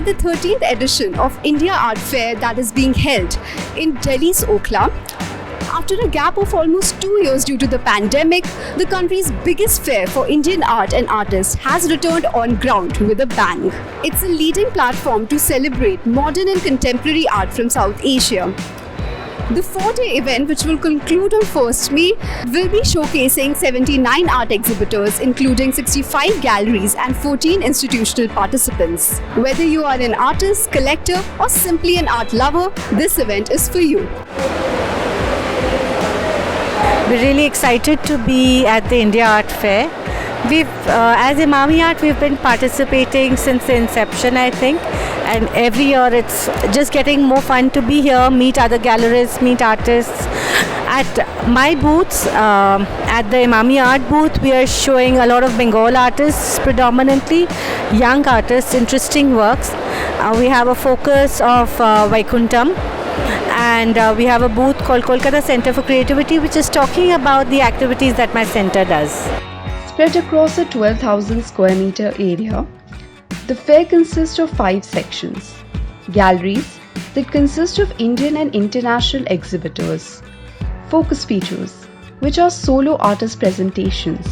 the 13th edition of India Art Fair that is being held in Delhi's Okhla. After a gap of almost 2 years due to the pandemic, the country's biggest fair for Indian art and artists has returned on ground with a bang. It's a leading platform to celebrate modern and contemporary art from South Asia. The 4-day event, which will conclude on 1st May, will be showcasing 79 art exhibitors, including 65 galleries and 14 institutional participants. Whether you are an artist, collector, or simply an art lover, this event is for you. We're really excited to be at the India Art Fair. As Imami Art, we've been participating since the inception, I think. And every year it's just getting more fun to be here, meet other gallerists, meet artists. At my booths, at the Imami Art booth, we are showing a lot of Bengal artists, predominantly young artists, interesting works. We have a focus of Vaikuntham. And we have a booth called Kolkata Center for Creativity, which is talking about the activities that my center does. Spread across a 12,000 square meter area, the fair consists of 5 sections. Galleries that consist of Indian and international exhibitors. Focus features, which are solo artist presentations.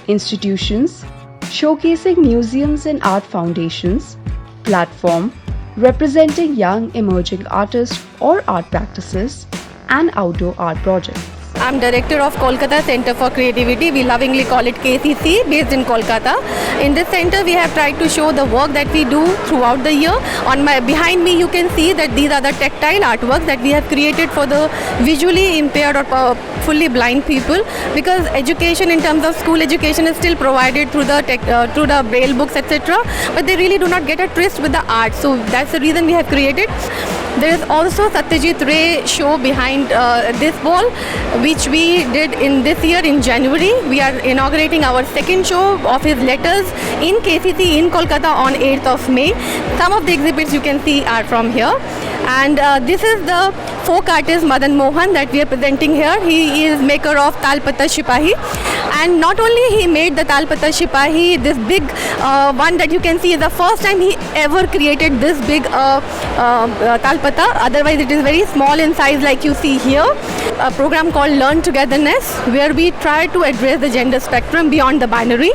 Institutions, showcasing museums and art foundations. Platform, representing young emerging artists or art practices, and outdoor art projects. I'm director of Kolkata Center for Creativity. We lovingly call it KCC, based in Kolkata. In this center, we have tried to show the work that we do throughout the year. Behind me, you can see that these are the tactile artworks that we have created for the visually impaired or fully blind people, because education in terms of school education is still provided through the braille books, etc. But they really do not get a twist with the art. So that's the reason we have created. There is also Satyajit Ray show behind this wall, which we did in this year in January. We are inaugurating our second show of his letters in KCC in Kolkata on 8th of May. Some of the exhibits you can see are from here. And this is the folk artist Madan Mohan that we are presenting here. He is maker of Talpata Shipahi. And not only he made the Talpata Shipahi, this big one that you can see is the first time he ever created this big Talpata. Otherwise it is very small in size like you see here. A program called Learn Togetherness, where we try to address the gender spectrum beyond the binary.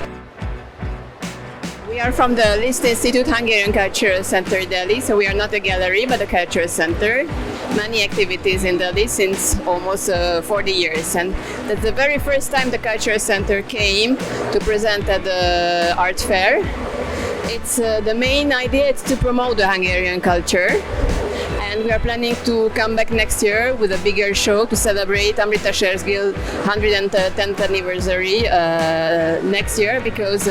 We are from the List Institute Hungarian Cultural Center, Delhi. So we are not a gallery, but a cultural center. Many activities in Delhi since almost 40 years. And that's the very first time the cultural center came to present at the art fair. It's the main idea is to promote the Hungarian culture. And we are planning to come back next year with a bigger show to celebrate Amrita Shares Guild 110th anniversary next year, because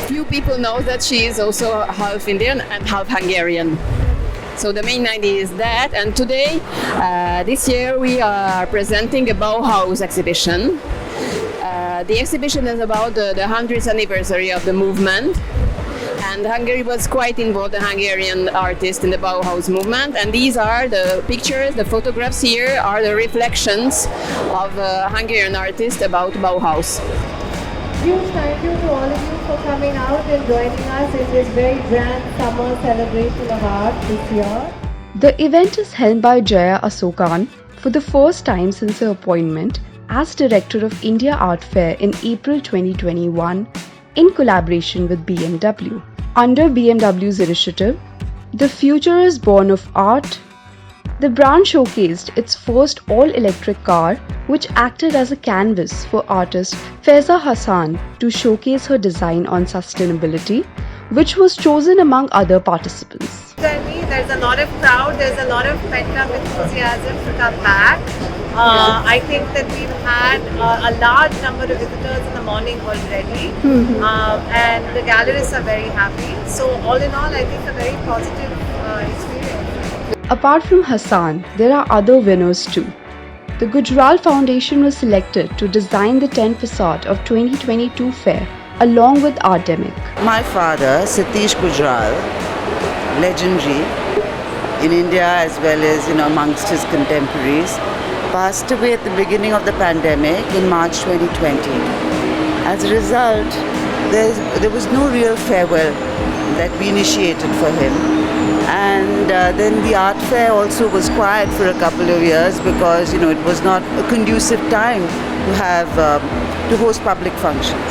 few people know that she is also half Indian and half Hungarian. So the main idea is that, and today, this year we are presenting a Bauhaus exhibition. The exhibition is about the 100th anniversary of the movement, and Hungary was quite involved, the Hungarian artists in the Bauhaus movement, and these are the pictures, the photographs here are the reflections of Hungarian artists about Bauhaus. Huge thank you to all of you for coming out and joining us in this very grand summer celebration of art this year. The event is held by Jaya Asokan for the first time since her appointment as Director of India Art Fair in April 2021 in collaboration with BMW. Under BMW's initiative, The Future is Born of Art, the brand showcased its first all-electric car, which acted as a canvas for artist Faiza Hasan to showcase her design on sustainability, which was chosen among other participants. There's a lot of crowd, there's a lot of pent-up enthusiasm to come back. I think that we've had a large number of visitors in the morning already, and the gallerists are very happy. So all in all, I think a very positive experience. Apart from Hassan, there are other winners too. The Gujral Foundation was selected to design the tent facade of 2022 fair along with Artemic. My father, Satish Gujral, legendary in India as well as amongst his contemporaries, passed away at the beginning of the pandemic in March 2020. As a result, there was no real farewell that we initiated for him. And then the art fair also was quiet for a couple of years because it was not a conducive time to have to host public functions.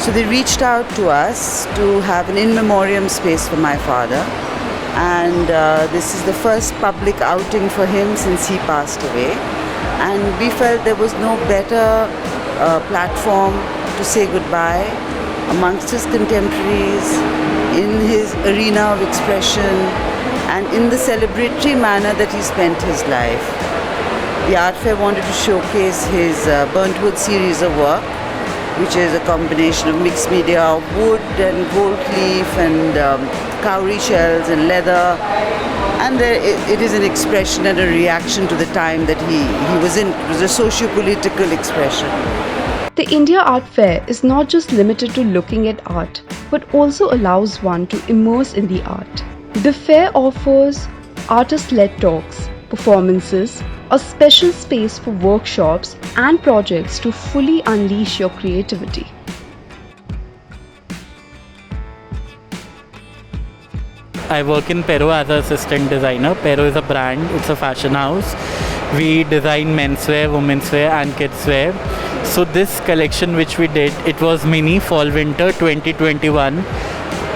So they reached out to us to have an in memoriam space for my father, and this is the first public outing for him since he passed away. And we felt there was no better platform to say goodbye amongst his contemporaries, in his arena of expression, and in the celebratory manner that he spent his life. The art fair wanted to showcase his burnt wood series of work, which is a combination of mixed media of wood and gold leaf and cowrie shells and leather. And it is an expression and a reaction to the time that he was in. It was a socio-political expression. The India Art Fair is not just limited to looking at art, but also allows one to immerse in the art. The fair offers artist-led talks, performances, a special space for workshops and projects to fully unleash your creativity. I work in Pero as an assistant designer. Pero is a brand, it's a fashion house. We design menswear, womenswear and kidswear. So this collection which we did, it was mini fall winter 2021.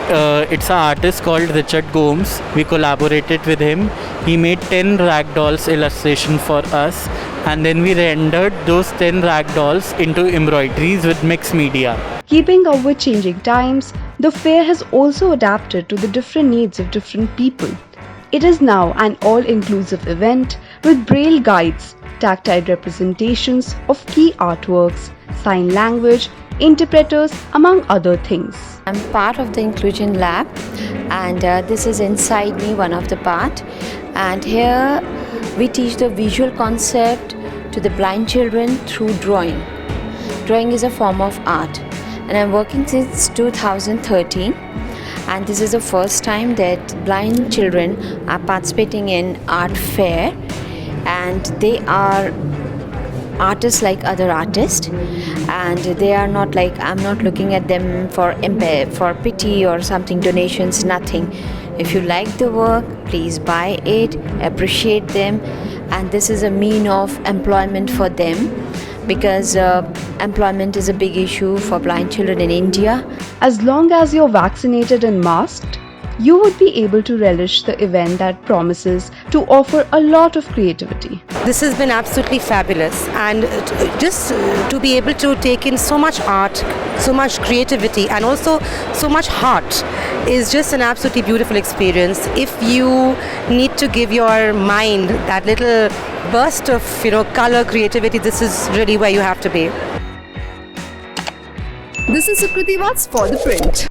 It's an artist called Richard Gomes. We collaborated with him. He made 10 rag dolls illustration for us, and then we rendered those 10 rag dolls into embroideries with mixed media. Keeping up with changing times, the fair has also adapted to the different needs of different people. It is now an all-inclusive event with braille guides, tactile representations of key artworks, sign language, interpreters, among other things. I'm part of the Inclusion Lab, and this is inside me, one of the part. And here we teach the visual concept to the blind children through drawing. Drawing is a form of art, and I'm working since 2013. And this is the first time that blind children are participating in art fair, and they are artists like other artists, and they are not like, I'm not looking at them for pity or something, donations, nothing. If you like the work, please buy it, appreciate them, and this is a mean of employment for them, because employment is a big issue for blind children in India. As long as you're vaccinated and masked, you would be able to relish the event that promises to offer a lot of creativity. This has been absolutely fabulous, and just to be able to take in so much art, so much creativity, and also so much heart is just an absolutely beautiful experience. If you need to give your mind that little burst of color, creativity, this is really where you have to be. This is Sukriti Watts for ThePrint.